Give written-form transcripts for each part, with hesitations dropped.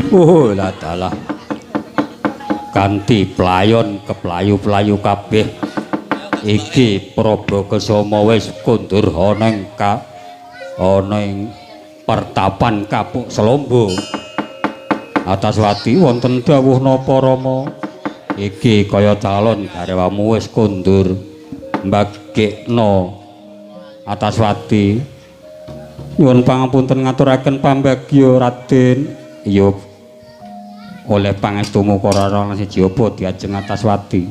Oh lah dalah. Kanthi playon keplayu-playu kabeh iki Prabakasama wis kondur ana ing pertapan Kapuk Selombo. Ataswati wonten dawuh napa Rama? Iki kaya calon garwamu wis kondur mbagekna Ataswati. Nyuwun pangapunten ngaturaken pambagya Raden. Ya oleh pangestu Mukarara siji apa diajeng Ataswati.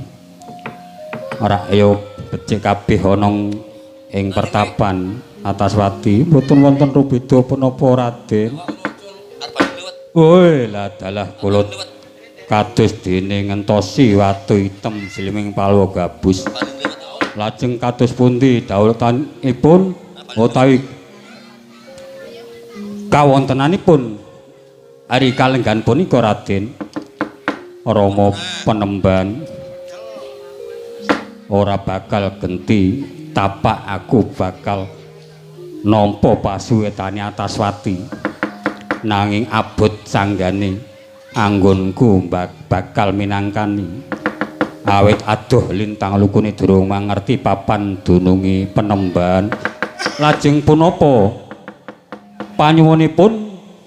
Ora ya becik kabeh ana ing pertapan Ataswati mboten wonten rubeda punapa Raden. Woi lah dalah kula kados dene ngentosi watu item sliming palwa gabus. Lajeng kados pundi dawuhipun utawi kawontenanipun ari kalenggan punika Raden? Rama Penemban ora bakal genti tapak aku bakal nampa pasuwetane Ataswati nanging abot sanggane anggonku bakal minangkani awit adoh lintang lukune durung mangerti papan dununge Penemban. Lajeng punapa panyuwunipun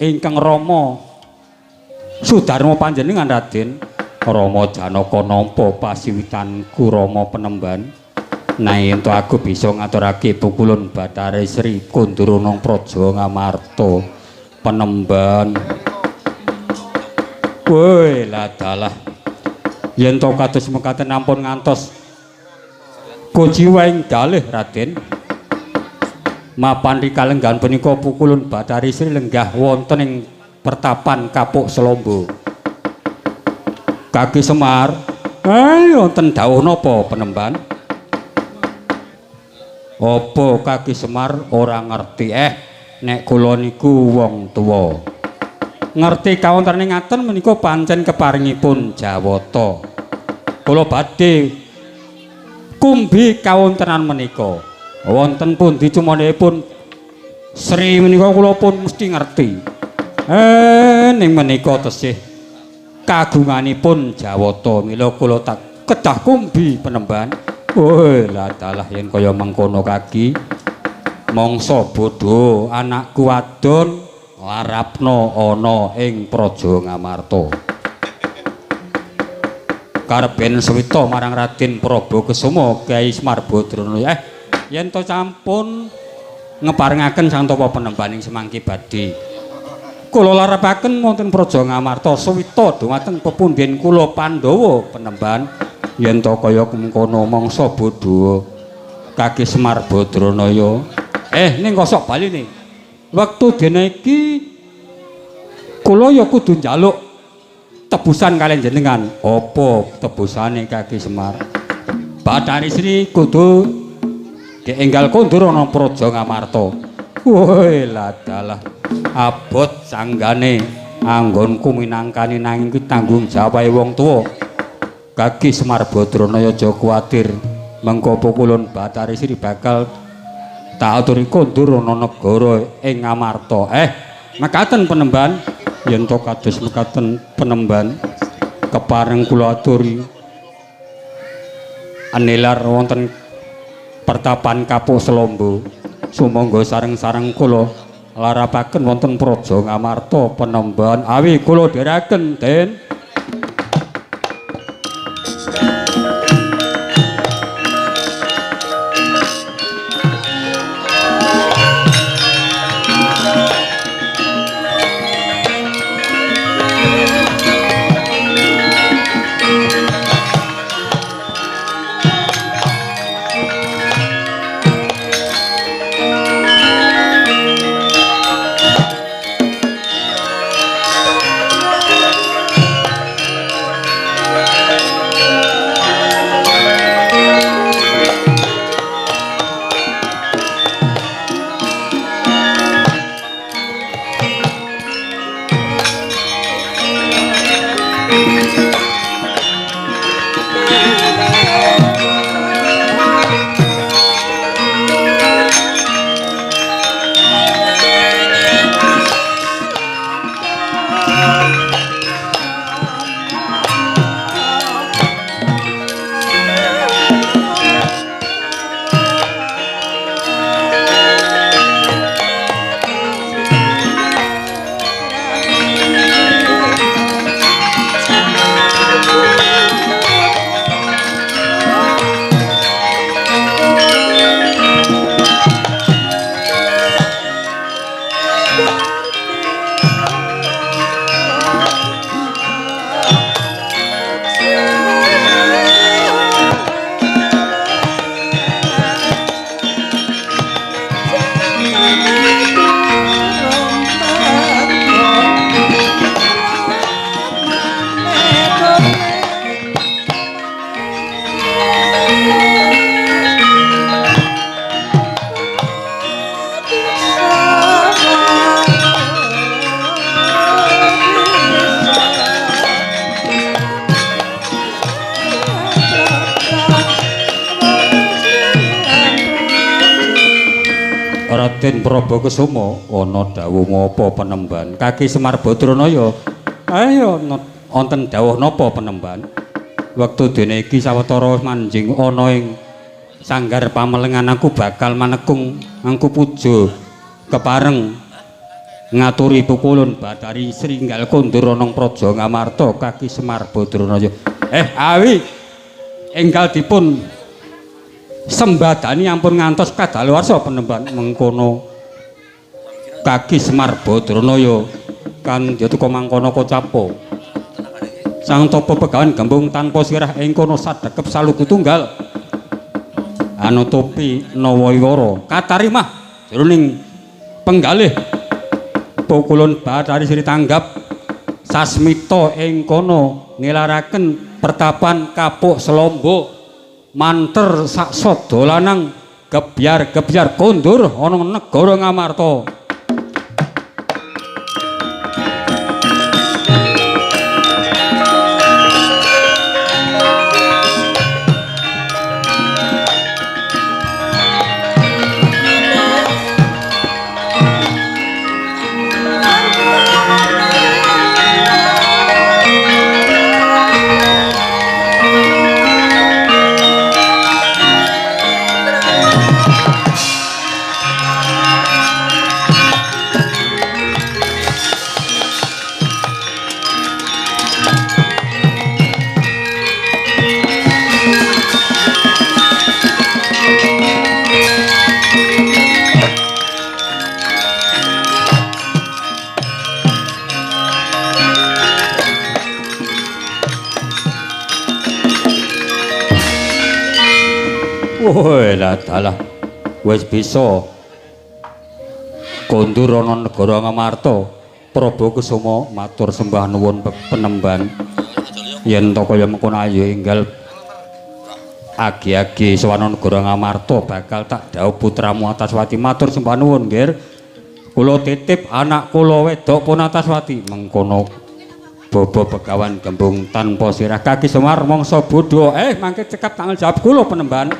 ingkang Rama Sudarma panjenengan Raden? Rama Janaka nampa pasiwitanku Rama Penemban. Nanging ento aku bisa ngaturake pukulun Bathari Sri Kundurunang Praja Ngamarta Penemban. Woi lah dalah yen to kados mekaten ampun ngantos kujiwaing dalih Raden. Mapan rikalenggan punika pukulun Bathari Sri lenggah wonten ing pertapan Kapuk Selombo. Kaki Semar, wonten dawuh napa Penemban? Apa Kaki Semar ora ngerti nek kula niku wong tuwa. Ngerti kawontening ngaten menika pancen keparingipun Jawata. Kula badhe kumbi kawontenan menika. Wonten pundi cumanipun Sri menika kula pun mesti ngerti. Ning menika tesih kagunganipun Jawata. Mila kula tak kedah kumbi Penemban. Woi lah dalah yen kaya mengkono Kaki mangsa bodho anakku wadon larapna ana ing Praja Ngamarta. Karepen sewita marang Raden Prabakasama Kyai Semar Badrana. Yen to sampun ngeparingaken santapa Penemban ing semangki badhe kula larapaken wonten Praja Ngamarta sewita dhumateng pepundhen kula Pandhawa Penemban. Yen to kaya mengkono mangsa bodho Kaki Semar Badrana ning kosok baline wektu dene iki kula ya kudu njaluk tebusan kalian jenengan. Apa tebusane Kaki Semar? Bathari Sri kudu dienggal kondur ana Praja Ngamarta. Woi lah dalah abot sanggane anggonku minangkani nanging iki tanggung jawabe wong tuwa. Kaki Semar Badrana aja kuwatir mengko pukulun Bathari Sri bakal tak aturi kondur ana negara ing Ngamarta. Mekaten Penemban. Yen to kados mekaten Penemban kepareng kula aturi anelar wonten pertapan Kapuk Selombo. Sumangga sareng-sareng kula larapaken wonten Praja Ngamarta Penemban. Awi kula dherekaken Den. Raden Prabakusuma ana dawuh ngapa Penemban? Kaki Semar Badranaya. Ayo wonten dawuh napa Penemban? Wektu dene iki sawetara manjing ana ing sanggar pamelengan aku bakal manekung angku puja kepareng ngaturi pukulun Bathari Sringgal kondur ana Praja Ngamarta Kaki Semar Badranaya. Awi enggal dipun sembadani ampun ngantos kadaluwarsa Penemban mengkono Kaki Semar Badranaya kan yatuka mangkono kocapa sang tapa pegawan gembung tanpa sirah ing kono sadhekep saluku tunggal anutupi Nawawiwara katarimah jroning penggalih pukulun Bathari Sri tanggap sasmita ing kono nilaraken pertapan kapuk selombo manter saksa dolanang gebyar-gebyar kondur ana negara Ngamarta. Woi lah dalah wis bisa kondur ana negara Ngamarta. Prabakusuma matur sembah nuwun Penemban yen to kaya mengkono ayo enggal agi-agi sawana negara Ngamarta bakal tak dawuh putramu Antaswati matur sembah nuwun nggih kula titip anak kula wedok Punataswati mengkono Baba Begawan gembung tanpa sirah Kaki Semar mangsa bodho mangke cekap tanggal jawab kula Penemban.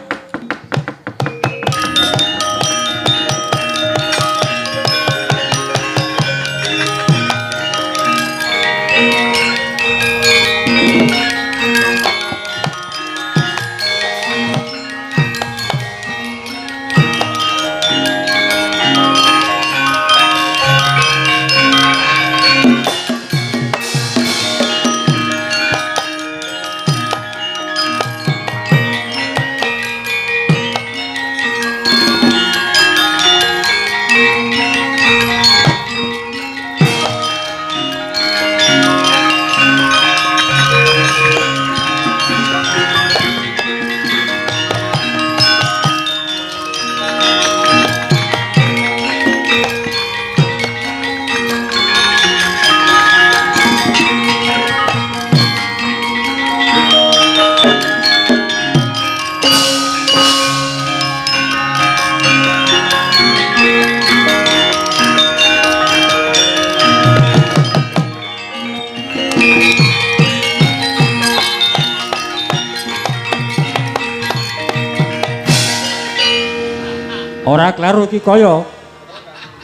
Ora kleru iki kaya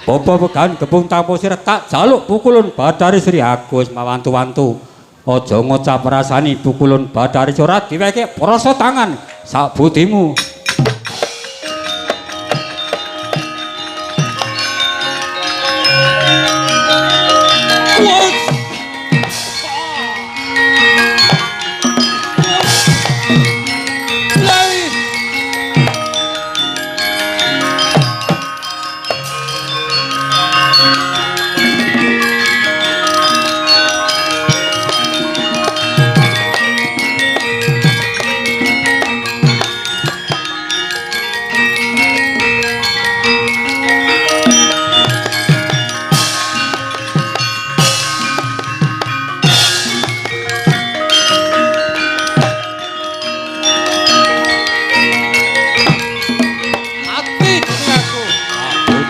Baba Begawan gembung tanpa sirah tak jaluk pukulun Bathari Sri Agus mawantu-wantu aja ngocap rasani pukulun Bathari ora diweke prasa tangan sak budimu.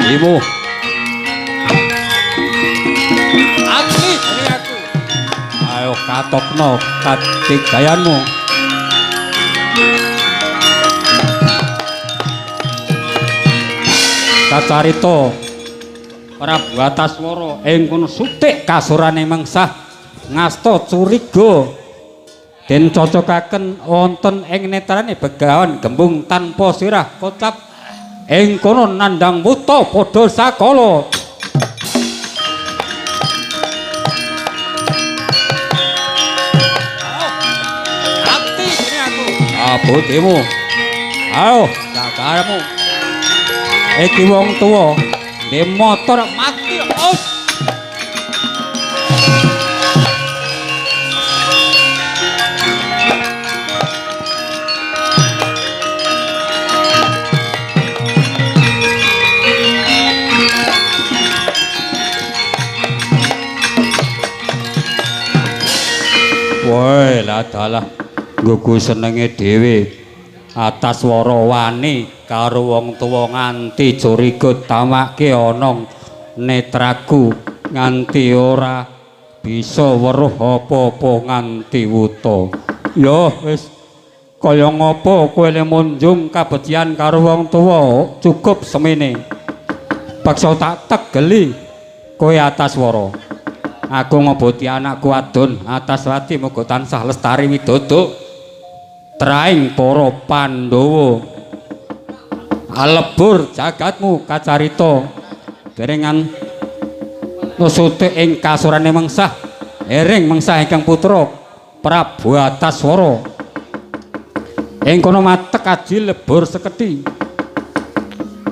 Ibu asli ini aku ayo katokno katigayanmu kacarita Prabu Ataswara ing kono sutik kasurane mengsah ngasta curiga den cocokaken wonten ing netrane Begawan Gembung tanpa sirah kocap ing kono nandhang muta padha sakala ati kene aku abotemu ayo jagarmu iki wong tuwa di motor mati os woi lah dalah nggo senenge dhewe Ataswara wani karo wong tuwa nganti curiga tamake ana netraku nganti ora bisa weruh apa-apa nganti wuta. Ya wis kaya ngapa kowe le munjung kabecikan karo wong tuwa cukup semene. Paksa tak tegeli kowe Ataswara. Aku ngoboti anakku adon Ataswati muga tansah lestari widodok. Traing para Pandhawa alebur jagatmu kacarita derengan nusutik ing kasurane mengsah ering mengsah ingkang putra Prabu Ataswara ing kono matek aji lebur sekethi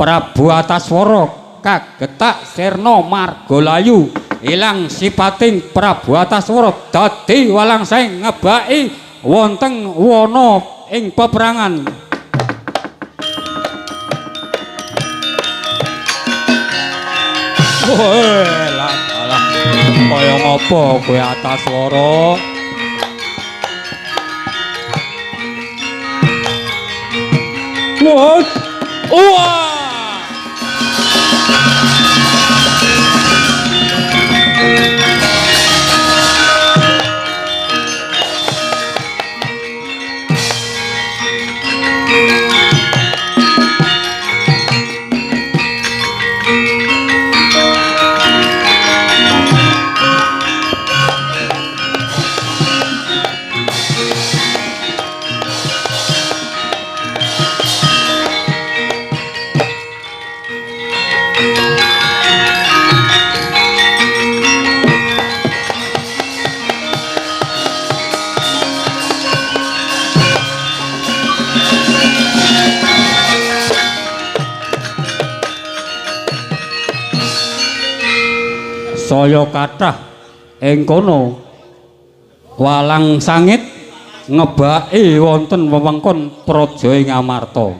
Prabu Ataswara kagetak sirna margalayu ilang sipating Prabu Ataswara dadi walangsahing ngebaki wonten wana ing peperangan woe lah kaya ngapa kowe Ataswara wah saya kathah ing kono walang sangit ngebaki wonten wewengkon praja ing Amarta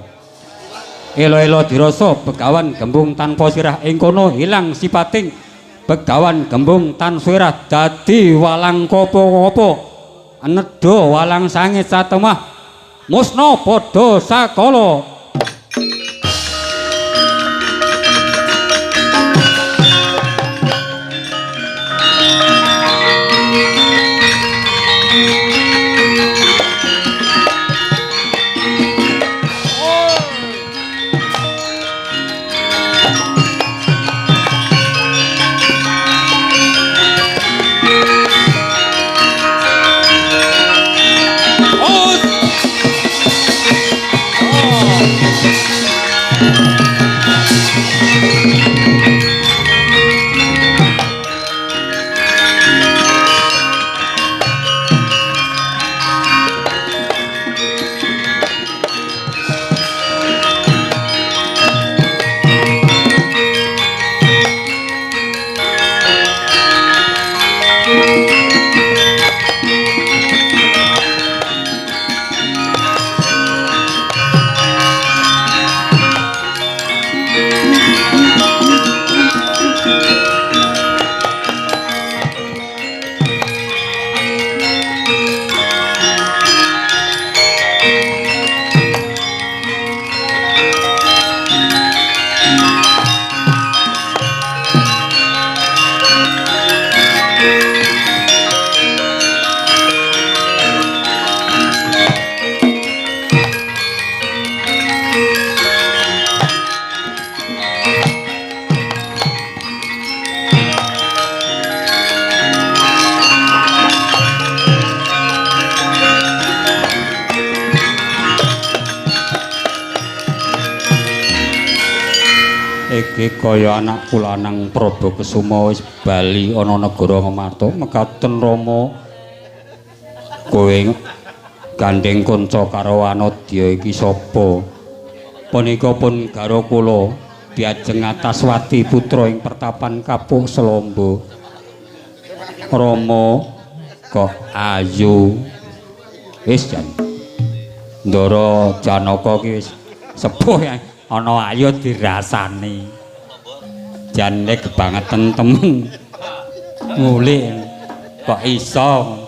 elo-elo dirasa Begawan Gembung tanpa sirah ing kono ilang sipating Begawan Gembung tan sirah dadi walang kopo-kopo nedha walang sangit satemah musna padha sakala iki kaya anakku lanang Prabakusuma wis bali ana negara Ngamarta mekaten Rama kowe gandeng kanca karo Anadya iki sapa punika pun garwa kula diajeng Ataswati putra ing pertapan Kapuh Selamba Rama kok ayu wis jan Ndara Janaka ki wis sepuh ya ana ayu dirasani jan nek kebangetan temen ngulik kok iso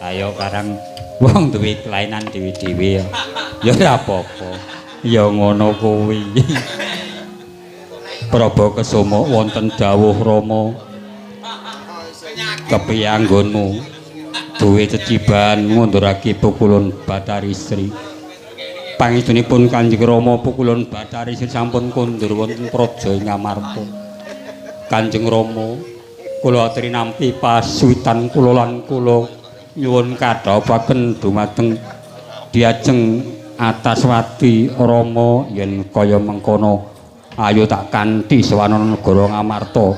ayo karang wong duwe kelainan dhewe-dhewe ya ora apa-apa ya ngono kuwi Prabakusuma wonten dawuh Rama kepiye anggonmu duwe ceciban ngundurake pukulun Bathari Sri pangestunipun Kanjeng Rama pukulun Bathari Sri sampun kondur wonten praja ing Ngamarta Kanjeng Rama kula aturi nampi pasuwitan kula lan kula nyuwun kadhawaken dumateng diajeng Ataswati Rama yen kaya mengkono ayo tak kanthi sawanana negara Ngamarta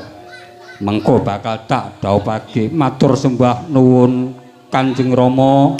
mengko bakal tak dhawuhake matur sembah nuwun Kanjeng Rama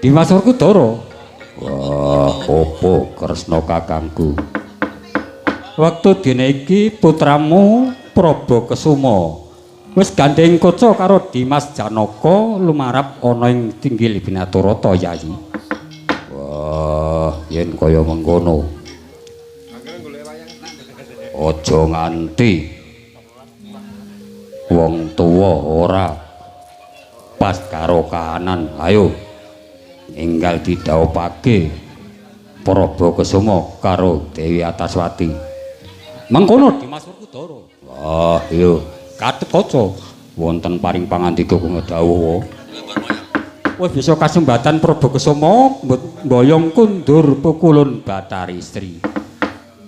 Dimas Werkudara. Wah, opo Kresna kakangku. Wektu dene iki putramu Prabakusuma wis gandeng kaca karo Dimas Janaka lumarap ana ing Tinggil Binaturata Yayi. Wah, yen kaya mengkono. Aja nganti wong tuwa ora pas karo kahanan. Ayo enggal didhawuhake Prabakusuma karo Dewi Ataswati. Mengkono Dimas Werkudara. Wah, iya, kathet kaca wonten paring pangandika kula dawuh. Wis bisa kasembatan Prabakusuma mboyong kundur pukulun Bathari Sri.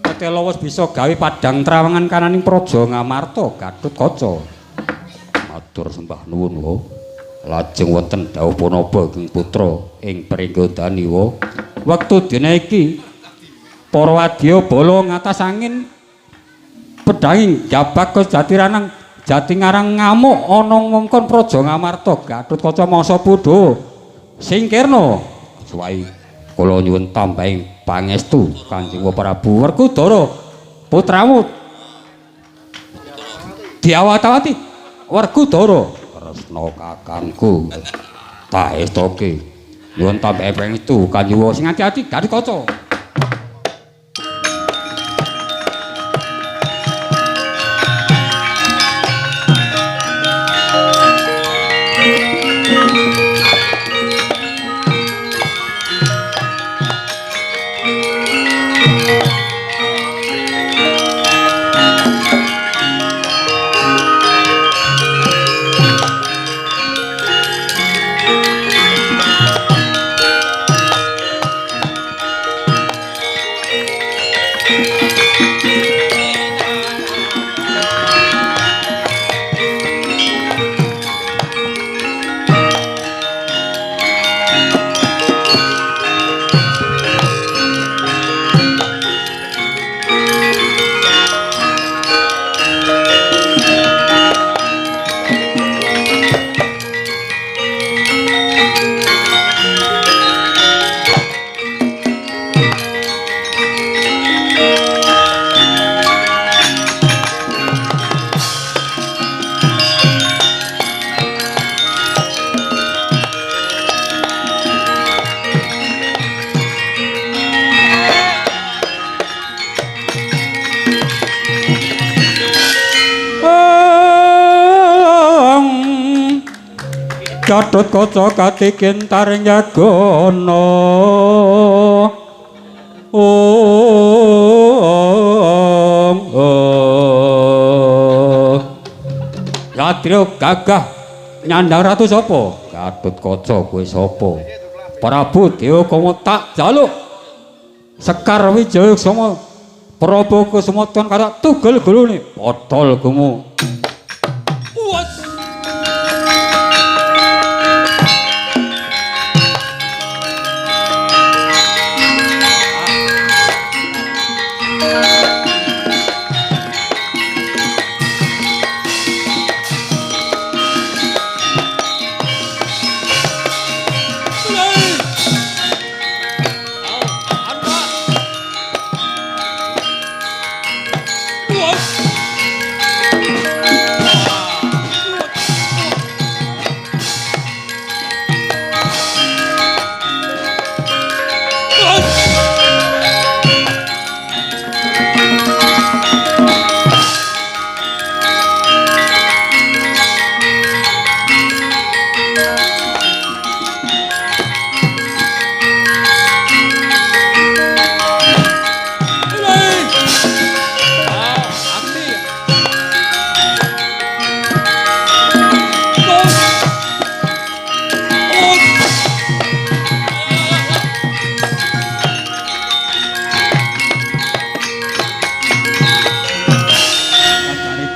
Ketela wis bisa gawe padang trawangan kananing praja Ngamarta Gatut Kaca. Matur sembah nuwun wa. Lajeng wonten dawuh punapa ing putra ing pringgodani wa. Wektu dina iki para wadya bala ngatas angin pedhanging jabak Jatiranang Jatingarang ngamuk ana ngongkon praja Ngamarta Gatut Kaca mangsa pudha singkirna suwai kula nyuwun tambahing pangestu Kanjeng Prabu Werkudara putramu diawat-awati Werkudara tresna kakangku tak estoke nyuwun tambah epeng itu Kanjeng sing ati-ati Gatotkaca. Gatotkaca katikin taring yagana Satria gagah nyandang ratu sapa? Gatotkaca kowe sapa? Prabu Dewa Kama tak jaluk Sekar Wijaya Ksama Prabu Kusumatan karo tugel gulune potol gumu.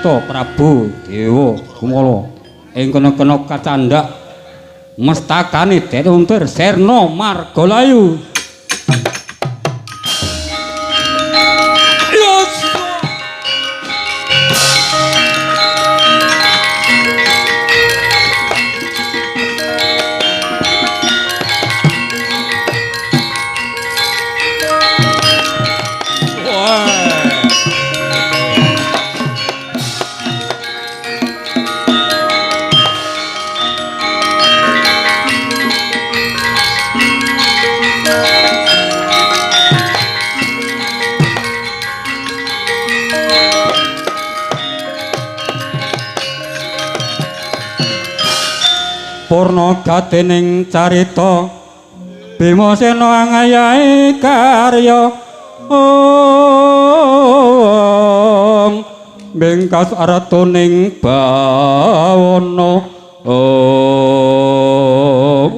Prabu Dewa Kumala ing kena-kena kacandhak mestakane Detuntir Serna Margalayu. Purna gadening carita Bimasena ngayahi karya bengkas aratuning bawana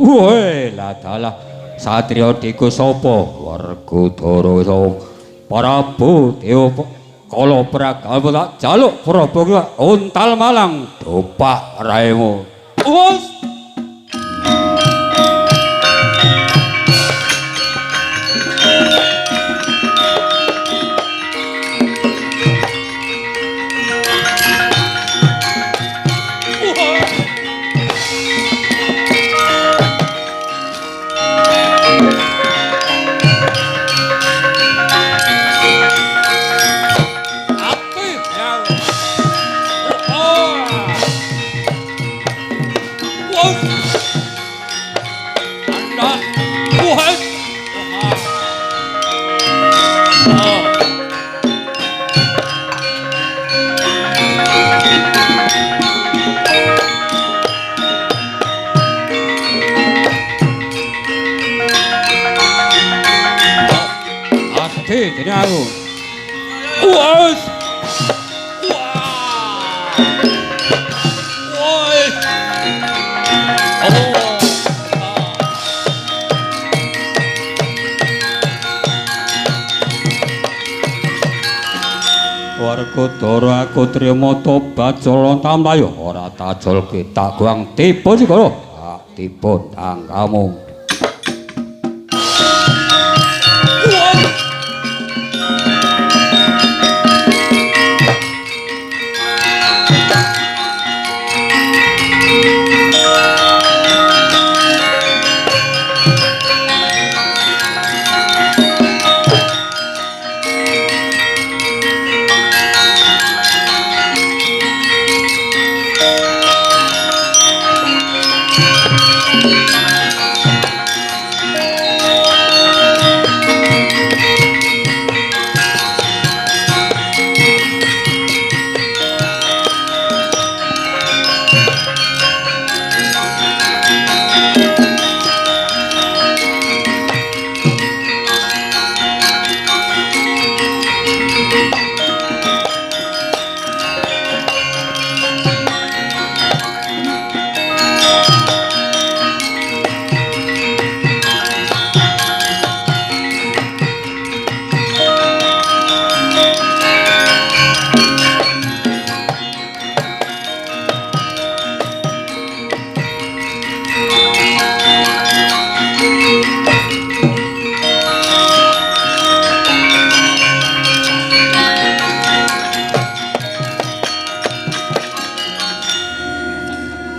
woe ladalah satriya diku sapa Werkudara sapa Prabu Dewa Kala Pragawa tak jaluk Prabu untal malang dopak raimu. Wes Wes. Wargadara aku trima tobat calon tambayo ora tajolke tak guang tiba segala tiba angkamu.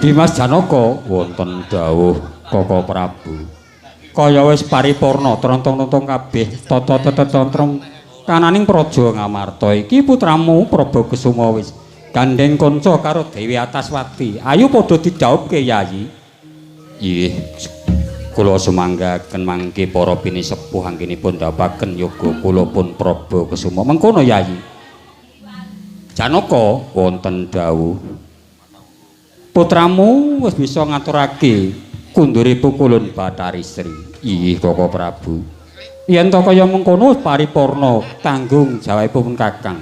Dimas Janaka wonten dawuh Kaka Prabu. Kaya wis paripurna trontong-trontong kabeh tata tetentrem kananing praja Ngamarta iki putramu Prabakusuma wis gandeng kanca karo Dewi Ataswati. Ayo padha didhawuhke Yayi. Nggih. Kula sumanggaken mangke para pinisepuh anggenipun dapaken yoga kula pun Prabakusuma. Mengkono Yayi. Janaka wonten dawuh putramu wis bisa ngaturake kundure pukulun Bathari Sri. Inggih Kaka Prabu. Yen to kaya mengkono paripurna tanggung jawabipun Kakang.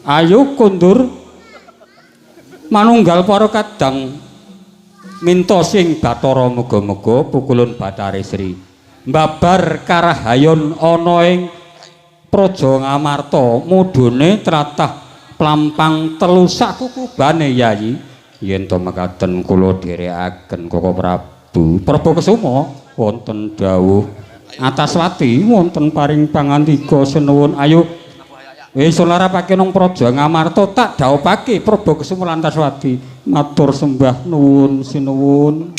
Ayo kundur manunggal para kadang minta sing Bathara muga-muga pukulun Bathari Sri mbabar karahayon ana ing Praja Ngamarta mudhune tratah plampang telu sak kukubane Yayi. Yen to mekaten kula dherekaken Kaka Prabu Prabakusuma wonten dawuh Ataswati wonten paring pangandika senuwun ayo wis larapake nang Praja Ngamarta tak dhawuhake Prabakusuma lan Ataswati matur sembah nuwun sinuwun.